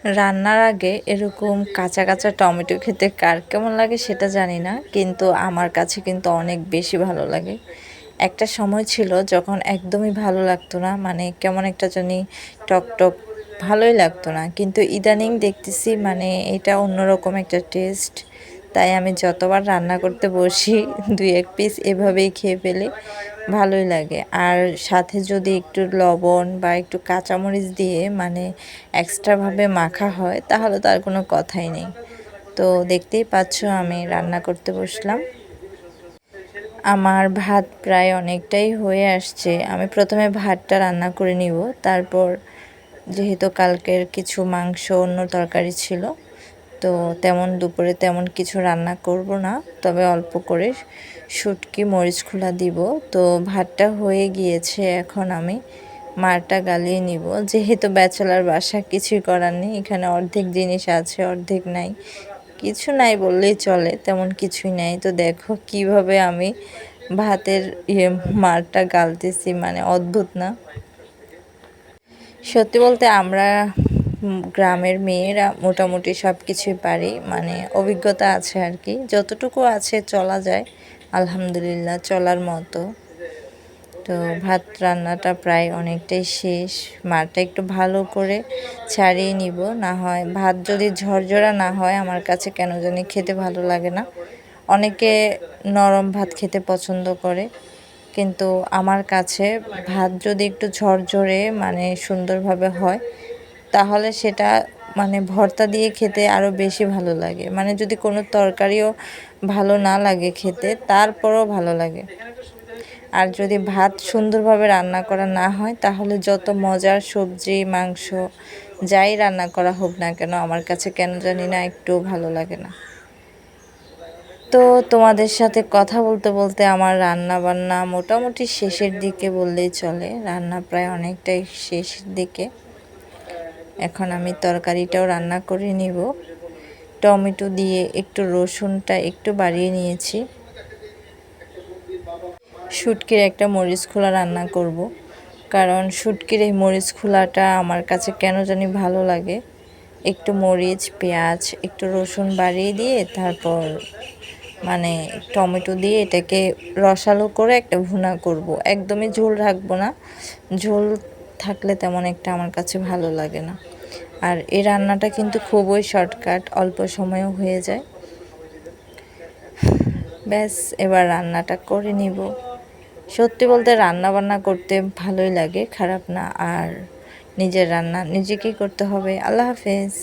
রান্নার আগে এরকম কাঁচা কাঁচা টমেটো খেতে কার কেমন লাগে সেটা জানি না, কিন্তু আমার কাছে কিন্তু অনেক বেশি ভালো লাগে। একটা সময় ছিল যখন একদমই ভালো লাগতো না, মানে কেমন একটা জানি টক টক ভালোই লাগতো না, কিন্তু ইদানিং দেখতেছি মানে এটা অন্যরকম একটা টেস্ট। তাই আমি যতবার রান্না করতে বসি দুই এক পিস এভাবেই খেয়ে ফেলি, ভালোই লাগে। আর সাথে যদি একটু লবণ বা একটু কাঁচামরিচ দিয়ে মানে এক্সট্রাভাবে মাখা হয় তাহলে তো আর কোনো কথাই নেই। তো দেখতেই পাচ্ছ আমি রান্না করতে বসলাম। আমার ভাত প্রায় অনেকটাই হয়ে আসছে। আমি প্রথমে ভাতটা রান্না করে নিব, তারপর যেহেতু কালকের কিছু মাংস অন্য তরকারি ছিল, তো তেমন দুপুরে তেমন কিছু রান্না করব না, তবে অল্প করে শুটকি মরিচ খোলা দিব। তো ভাতটা হয়ে গিয়েছে, এখন আমি মারটা গালিয়ে নিব। যেহেতু ব্যাচেলার বাসা, কিছুই করার নেই, এখানে অর্ধেক জিনিস আছে অর্ধেক নাই, কিছু নাই বললেই চলে, তেমন কিছুই নাই। তো দেখো কিভাবে আমি ভাতের মারটা গালতেছি, মানে অদ্ভুত না? সত্যি বলতে আমরা গ্রামের মেয়েরা মোটামুটি সব কিছুই পারি, মানে অভিজ্ঞতা আছে আর কি, যতটুকু আছে চলা যায়, আলহামদুলিল্লাহ চলার মতো। তো ভাত রান্নাটা প্রায় অনেকটাই শেষ। মারটা একটু ভালো করে ছাড়িয়ে নিব, না হয় ভাত যদি ঝরঝরা না হয় আমার কাছে কেন জানি খেতে ভালো লাগে না। অনেকে নরম ভাত খেতে পছন্দ করে, কিন্তু আমার কাছে ভাত যদি একটু ঝরঝরে মানে সুন্দরভাবে হয় তাহলে সেটা মানে ভর্তা দিয়ে খেতে আরও বেশি ভালো লাগে। মানে যদি কোনো তরকারিও ভালো না লাগে খেতে, তারপরও ভালো লাগে। আর যদি ভাত সুন্দরভাবে রান্না করা না হয় তাহলে যত মজার সবজি মাংস যাই রান্না করা হোক না কেন আমার কাছে কেন জানি না একটু ভালো লাগে না। তো তোমাদের সাথে কথা বলতে বলতে আমার রান্না বান্না মোটামুটি শেষের দিকে বললেই চলে, রান্না প্রায় অনেকটাই শেষের দিকে। এখন আমি তরকারিটাও রান্না করে নিব। টমেটো দিয়ে একটু রসুনটা একটু বাড়িয়ে নিয়েছি। শুটকির একটা মরিচ খোলা রান্না করব, কারণ শুটকির এই মরিচ খোলাটা আমার কাছে কেন জানি ভালো লাগে। একটু মরিচ পেঁয়াজ একটু রসুন বাড়িয়ে দিয়ে তারপর মানে টমেটো দিয়ে এটাকে রসালো করে একটা ভুনা করব, একদমই ঝোল রাখবো না। ঝোল থাকলে তেমন একটা আমার কাছে ভালো লাগে না। আর এই রান্নাটা কিন্তু খুবই শর্টকাট, অল্প সময়েও হয়ে যায়। ব্যাস এবার রান্নাটা করে নিব। সত্যি বলতে রান্না বান্না করতে ভালোই লাগে, খারাপ না। আর নিজের রান্না নিজেকেই করতে হবে। আল্লাহ হাফেজ।